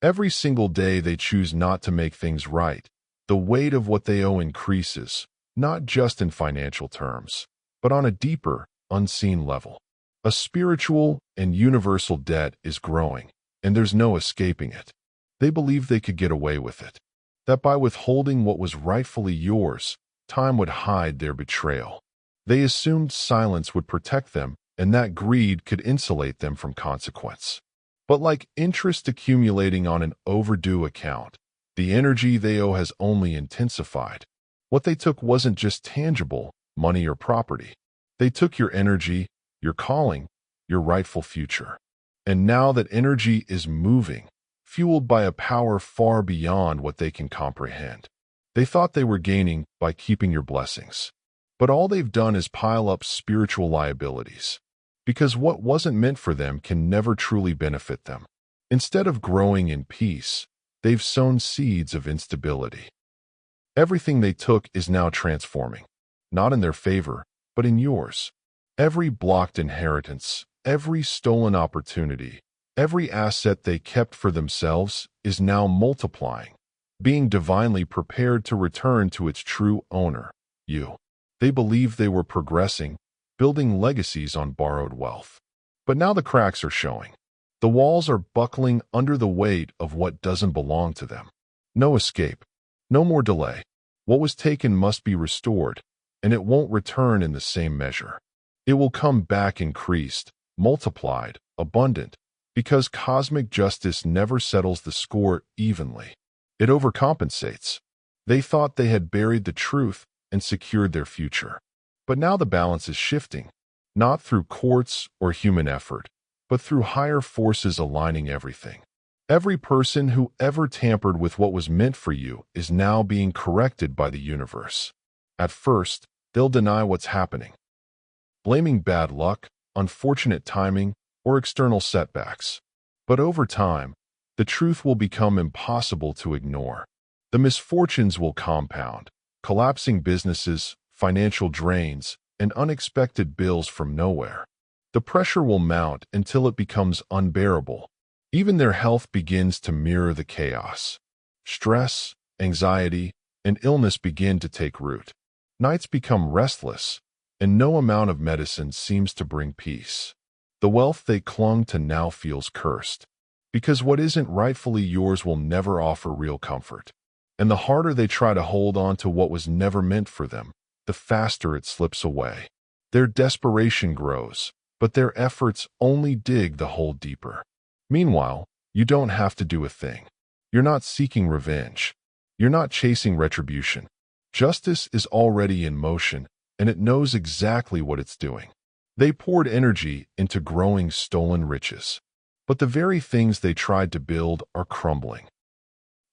Every single day they choose not to make things right. The weight of what they owe increases, not just in financial terms, but on a deeper, unseen level. A spiritual and universal debt is growing, and there's no escaping it. They believe they could get away with it, that by withholding what was rightfully yours, time would hide their betrayal. They assumed silence would protect them, and that greed could insulate them from consequence. But like interest accumulating on an overdue account, the energy they owe has only intensified. What they took wasn't just tangible, money or property. They took your energy, your calling, your rightful future. And now that energy is moving, fueled by a power far beyond what they can comprehend. They thought they were gaining by keeping your blessings. But all they've done is pile up spiritual liabilities. Because what wasn't meant for them can never truly benefit them. Instead of growing in peace, they've sown seeds of instability. Everything they took is now transforming, not in their favor, but in yours. Every blocked inheritance, every stolen opportunity, every asset they kept for themselves is now multiplying, being divinely prepared to return to its true owner, you. They believed they were progressing, building legacies on borrowed wealth. But now the cracks are showing. The walls are buckling under the weight of what doesn't belong to them. No escape. No more delay. What was taken must be restored, and it won't return in the same measure. It will come back increased, multiplied, abundant, because cosmic justice never settles the score evenly. It overcompensates. They thought they had buried the truth and secured their future. But now the balance is shifting, not through courts or human effort, but through higher forces aligning everything. Every person who ever tampered with what was meant for you is now being corrected by the universe. At first, they'll deny what's happening, blaming bad luck, unfortunate timing, or external setbacks. But over time, the truth will become impossible to ignore. The misfortunes will compound, collapsing businesses, financial drains, and unexpected bills from nowhere. The pressure will mount until it becomes unbearable. Even their health begins to mirror the chaos. Stress, anxiety, and illness begin to take root. Nights become restless, and no amount of medicine seems to bring peace. The wealth they clung to now feels cursed, because what isn't rightfully yours will never offer real comfort. And the harder they try to hold on to what was never meant for them, the faster it slips away. Their desperation grows, but their efforts only dig the hole deeper. Meanwhile, you don't have to do a thing. You're not seeking revenge. You're not chasing retribution. Justice is already in motion, and it knows exactly what it's doing. They poured energy into growing stolen riches. But the very things they tried to build are crumbling.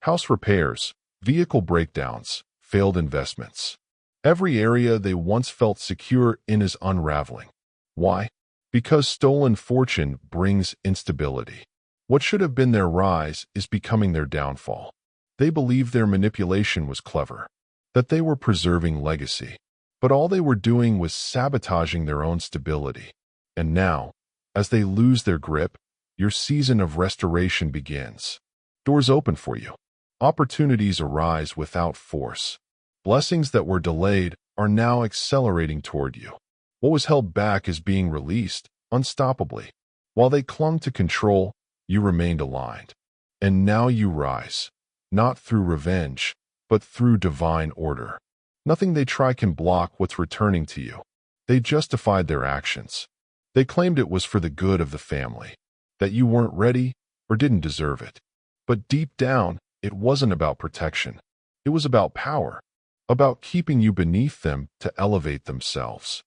House repairs, vehicle breakdowns, failed investments. Every area they once felt secure in is unraveling. Why? Because stolen fortune brings instability. What should have been their rise is becoming their downfall. They believed their manipulation was clever, that they were preserving legacy. But all they were doing was sabotaging their own stability. And now, as they lose their grip, your season of restoration begins. Doors open for you. Opportunities arise without force. Blessings that were delayed are now accelerating toward you. What was held back is being released, unstoppably. While they clung to control, you remained aligned. And now you rise, not through revenge, but through divine order. Nothing they try can block what's returning to you. They justified their actions. They claimed it was for the good of the family, that you weren't ready or didn't deserve it. But deep down, it wasn't about protection. It was about power, about keeping you beneath them to elevate themselves.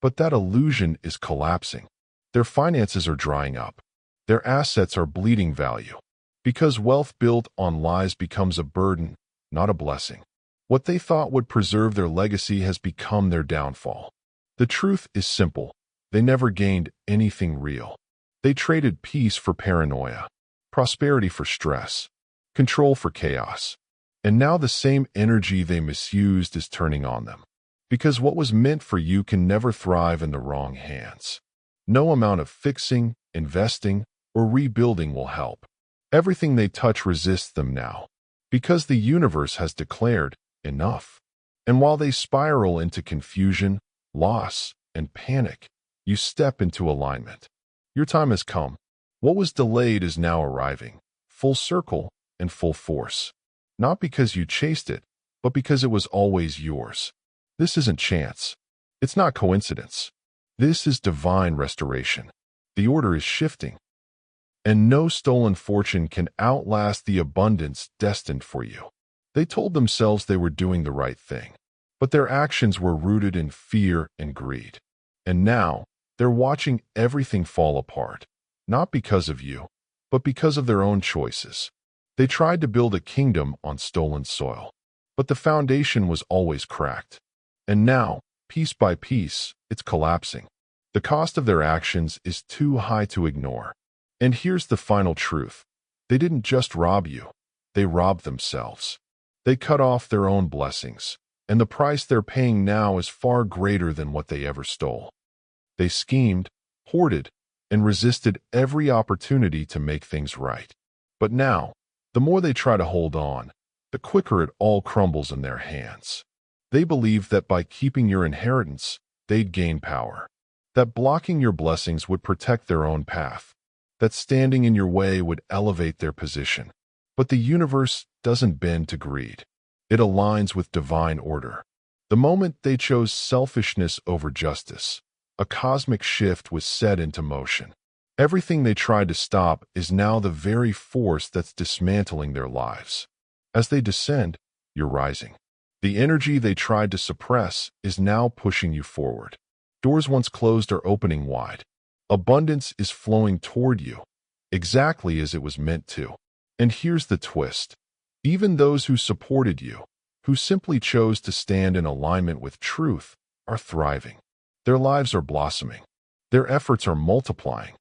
But that illusion is collapsing. Their finances are drying up. Their assets are bleeding value. Because wealth built on lies becomes a burden, not a blessing. What they thought would preserve their legacy has become their downfall. The truth is simple. They never gained anything real. They traded peace for paranoia, prosperity for stress, control for chaos. And now the same energy they misused is turning on them. Because what was meant for you can never thrive in the wrong hands. No amount of fixing, investing, or rebuilding will help. Everything they touch resists them now, because the universe has declared enough. And while they spiral into confusion, loss, and panic, you step into alignment. Your time has come. What was delayed is now arriving, full circle and full force. Not because you chased it, but because it was always yours. This isn't chance. It's not coincidence. This is divine restoration. The order is shifting. And no stolen fortune can outlast the abundance destined for you. They told themselves they were doing the right thing, but their actions were rooted in fear and greed. And now, they're watching everything fall apart, not because of you, but because of their own choices. They tried to build a kingdom on stolen soil, but the foundation was always cracked. And now, piece by piece, it's collapsing. The cost of their actions is too high to ignore. And here's the final truth. They didn't just rob you. They robbed themselves. They cut off their own blessings, and the price they're paying now is far greater than what they ever stole. They schemed, hoarded, and resisted every opportunity to make things right. But now, the more they try to hold on, the quicker it all crumbles in their hands. They believed that by keeping your inheritance, they'd gain power, that blocking your blessings would protect their own path, that standing in your way would elevate their position. But the universe doesn't bend to greed. It aligns with divine order. The moment they chose selfishness over justice, a cosmic shift was set into motion. Everything they tried to stop is now the very force that's dismantling their lives. As they descend, you're rising. The energy they tried to suppress is now pushing you forward. Doors once closed are opening wide. Abundance is flowing toward you, exactly as it was meant to. And here's the twist. Even those who supported you, who simply chose to stand in alignment with truth, are thriving. Their lives are blossoming. Their efforts are multiplying.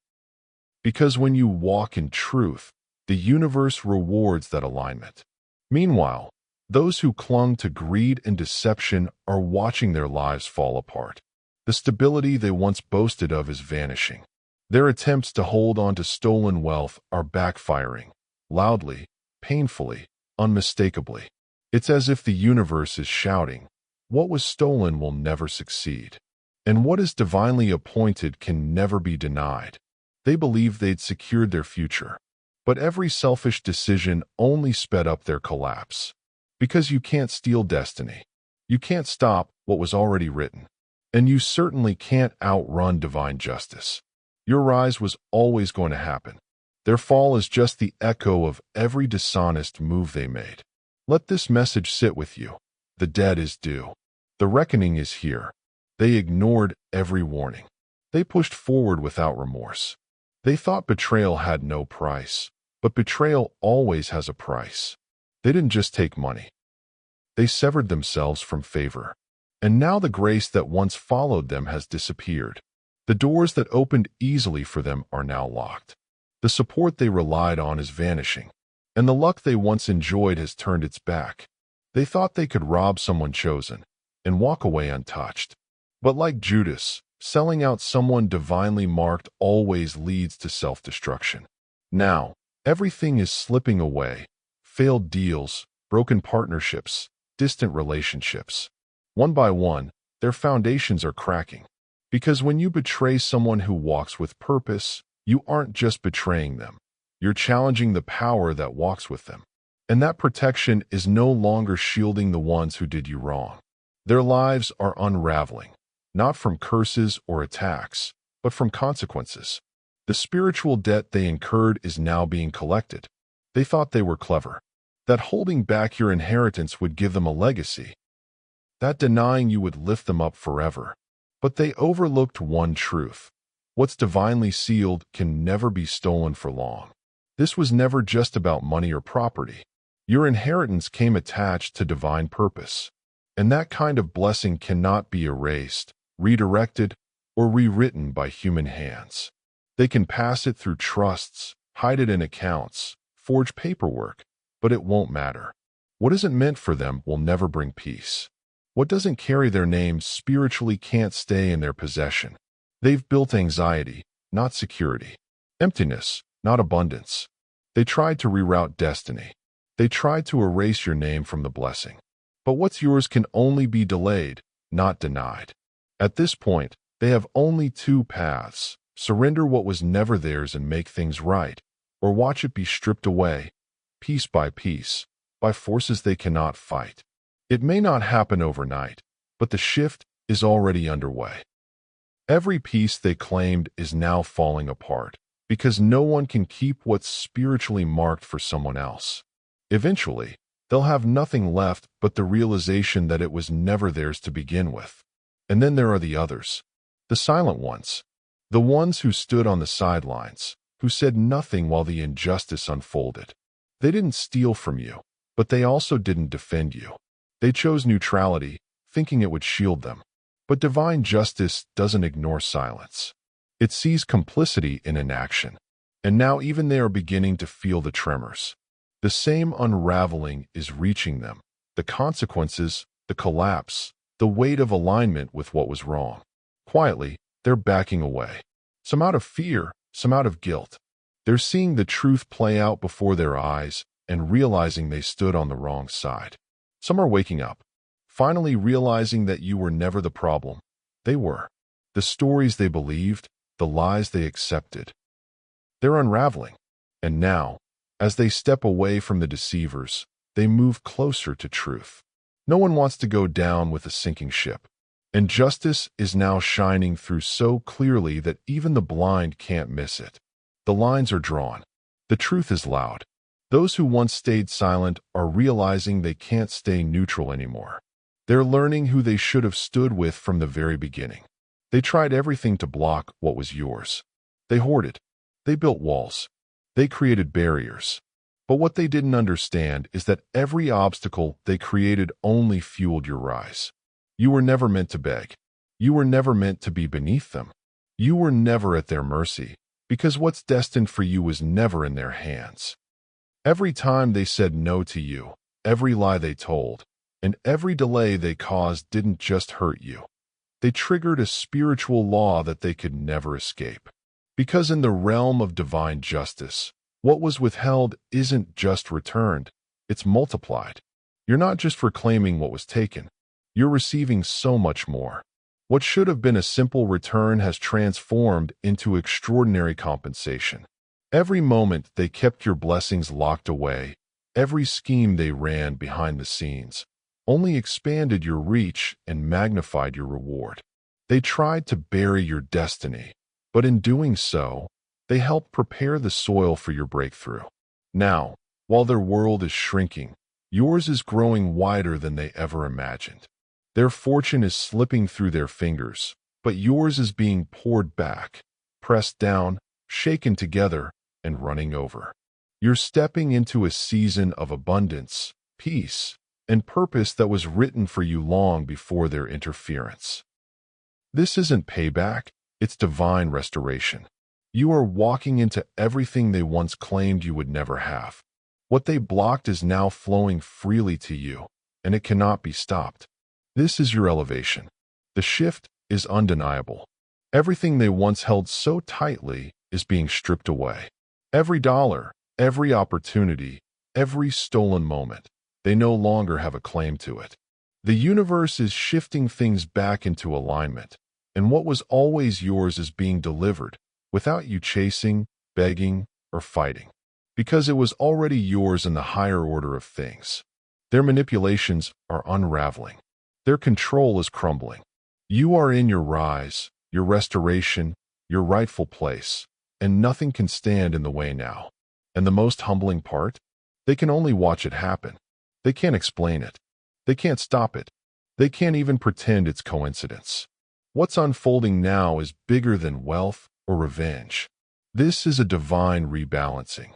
Because when you walk in truth, the universe rewards that alignment. Meanwhile, those who clung to greed and deception are watching their lives fall apart. The stability they once boasted of is vanishing. Their attempts to hold on to stolen wealth are backfiring, loudly, painfully, unmistakably. It's as if the universe is shouting, "What was stolen will never succeed, and what is divinely appointed can never be denied." They believed they'd secured their future, but every selfish decision only sped up their collapse. Because you can't steal destiny. You can't stop what was already written. And you certainly can't outrun divine justice. Your rise was always going to happen. Their fall is just the echo of every dishonest move they made. Let this message sit with you. The debt is due. The reckoning is here. They ignored every warning. They pushed forward without remorse. They thought betrayal had no price, but betrayal always has a price. They didn't just take money. They severed themselves from favor. And now the grace that once followed them has disappeared. The doors that opened easily for them are now locked. The support they relied on is vanishing, and the luck they once enjoyed has turned its back. They thought they could rob someone chosen and walk away untouched. But like Judas, selling out someone divinely marked always leads to self-destruction. Now, everything is slipping away. Failed deals, broken partnerships, distant relationships. One by one, their foundations are cracking. Because when you betray someone who walks with purpose, you aren't just betraying them. You're challenging the power that walks with them. And that protection is no longer shielding the ones who did you wrong. Their lives are unraveling, not from curses or attacks, but from consequences. The spiritual debt they incurred is now being collected. They thought they were clever, that holding back your inheritance would give them a legacy, that denying you would lift them up forever. But they overlooked one truth. What's divinely sealed can never be stolen for long. This was never just about money or property. Your inheritance came attached to divine purpose. And that kind of blessing cannot be erased, redirected, or rewritten by human hands. They can pass it through trusts, hide it in accounts, forge paperwork, but it won't matter. What isn't meant for them will never bring peace. What doesn't carry their name spiritually can't stay in their possession. They've built anxiety, not security. Emptiness, not abundance. They tried to reroute destiny. They tried to erase your name from the blessing. But what's yours can only be delayed, not denied. At this point, they have only two paths: surrender what was never theirs and make things right, or watch it be stripped away, piece by piece, by forces they cannot fight. It may not happen overnight, but the shift is already underway. Every piece they claimed is now falling apart, because no one can keep what's spiritually marked for someone else. Eventually, they'll have nothing left but the realization that it was never theirs to begin with. And then there are the others, the silent ones, the ones who stood on the sidelines, who said nothing while the injustice unfolded. They didn't steal from you, but they also didn't defend you. They chose neutrality, thinking it would shield them. But divine justice doesn't ignore silence. It sees complicity in inaction. And now even they are beginning to feel the tremors. The same unraveling is reaching them. The consequences, the collapse, the weight of alignment with what was wrong. Quietly, they're backing away. Some out of fear, some out of guilt. They're seeing the truth play out before their eyes and realizing they stood on the wrong side. Some are waking up, finally realizing that you were never the problem. They were. The stories they believed, the lies they accepted. They're unraveling. And now, as they step away from the deceivers, they move closer to truth. No one wants to go down with a sinking ship. And justice is now shining through so clearly that even the blind can't miss it. The lines are drawn. The truth is loud. Those who once stayed silent are realizing they can't stay neutral anymore. They're learning who they should have stood with from the very beginning. They tried everything to block what was yours. They hoarded. They built walls. They created barriers. But what they didn't understand is that every obstacle they created only fueled your rise. You were never meant to beg. You were never meant to be beneath them. You were never at their mercy, because what's destined for you was never in their hands. Every time they said no to you, every lie they told, and every delay they caused didn't just hurt you. They triggered a spiritual law that they could never escape. Because in the realm of divine justice, what was withheld isn't just returned, it's multiplied. You're not just reclaiming what was taken, you're receiving so much more. What should have been a simple return has transformed into extraordinary compensation. Every moment they kept your blessings locked away, every scheme they ran behind the scenes, only expanded your reach and magnified your reward. They tried to bury your destiny, but in doing so, they helped prepare the soil for your breakthrough. Now, while their world is shrinking, yours is growing wider than they ever imagined. Their fortune is slipping through their fingers, but yours is being poured back, pressed down, shaken together, and running over. You're stepping into a season of abundance, peace, and purpose that was written for you long before their interference. This isn't payback, it's divine restoration. You are walking into everything they once claimed you would never have. What they blocked is now flowing freely to you, and it cannot be stopped. This is your elevation. The shift is undeniable. Everything they once held so tightly is being stripped away. Every dollar, every opportunity, every stolen moment, they no longer have a claim to it. The universe is shifting things back into alignment, and what was always yours is being delivered, without you chasing, begging, or fighting. Because it was already yours in the higher order of things. Their manipulations are unraveling. Their control is crumbling. You are in your rise, your restoration, your rightful place, and nothing can stand in the way now. And the most humbling part? They can only watch it happen. They can't explain it. They can't stop it. They can't even pretend it's coincidence. What's unfolding now is bigger than wealth or revenge. This is a divine rebalancing.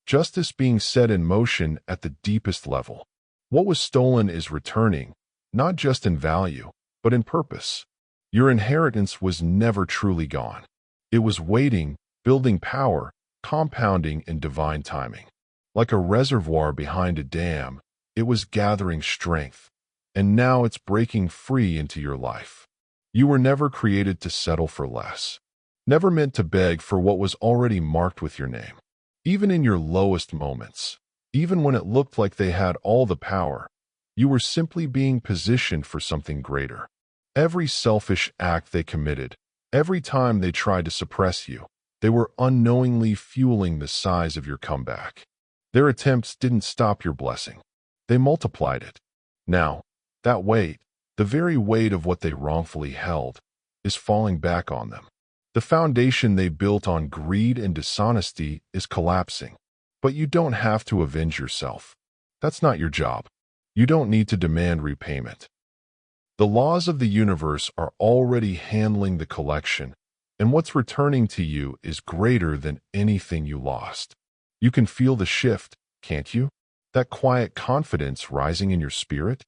Justice being set in motion at the deepest level. What was stolen is returning, not just in value, but in purpose. Your inheritance was never truly gone. It was waiting, building power, compounding in divine timing. Like a reservoir behind a dam, it was gathering strength, and now it's breaking free into your life. You were never created to settle for less. Never meant to beg for what was already marked with your name. Even in your lowest moments, even when it looked like they had all the power, you were simply being positioned for something greater. Every selfish act they committed, every time they tried to suppress you, they were unknowingly fueling the size of your comeback. Their attempts didn't stop your blessing. They multiplied it. Now, that weight, the very weight of what they wrongfully held, is falling back on them. The foundation they built on greed and dishonesty is collapsing. But you don't have to avenge yourself. That's not your job. You don't need to demand repayment. The laws of the universe are already handling the collection, and what's returning to you is greater than anything you lost. You can feel the shift, can't you? That quiet confidence rising in your spirit?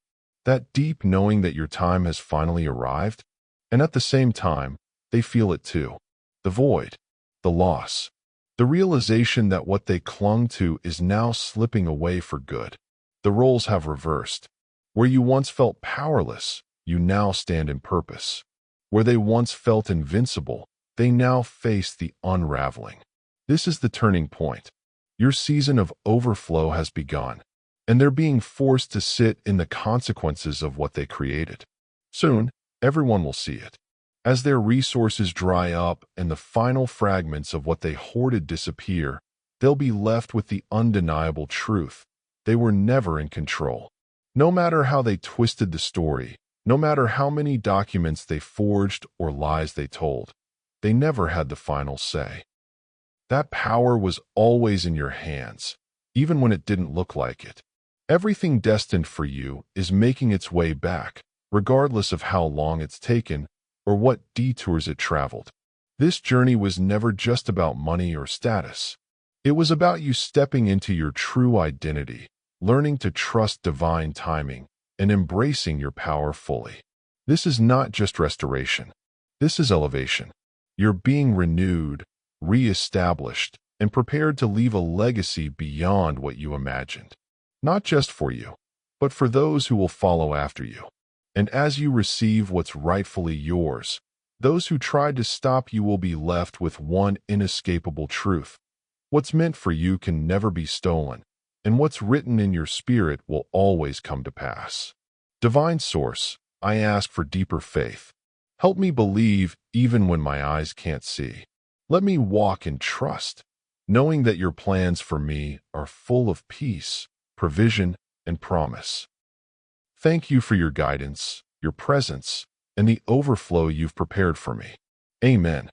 That deep knowing that your time has finally arrived? And at the same time, they feel it too. The void, the loss, the realization that what they clung to is now slipping away for good. The roles have reversed. Where you once felt powerless, you now stand in purpose. Where they once felt invincible, they now face the unraveling. This is the turning point. Your season of overflow has begun, and they're being forced to sit in the consequences of what they created. Soon, everyone will see it. As their resources dry up and the final fragments of what they hoarded disappear, they'll be left with the undeniable truth. They were never in control. No matter how they twisted the story, no matter how many documents they forged or lies they told, they never had the final say. That power was always in your hands, even when it didn't look like it. Everything destined for you is making its way back, regardless of how long it's taken or what detours it traveled. This journey was never just about money or status. It was about you stepping into your true identity, learning to trust divine timing, and embracing your power fully. This is not just restoration. This is elevation. You're being renewed, reestablished, and prepared to leave a legacy beyond what you imagined. Not just for you, but for those who will follow after you. And as you receive what's rightfully yours, those who tried to stop you will be left with one inescapable truth. What's meant for you can never be stolen, and what's written in your spirit will always come to pass. Divine Source, I ask for deeper faith. Help me believe even when my eyes can't see. Let me walk in trust, knowing that your plans for me are full of peace, provision, and promise. Thank you for your guidance, your presence, and the overflow you've prepared for me. Amen.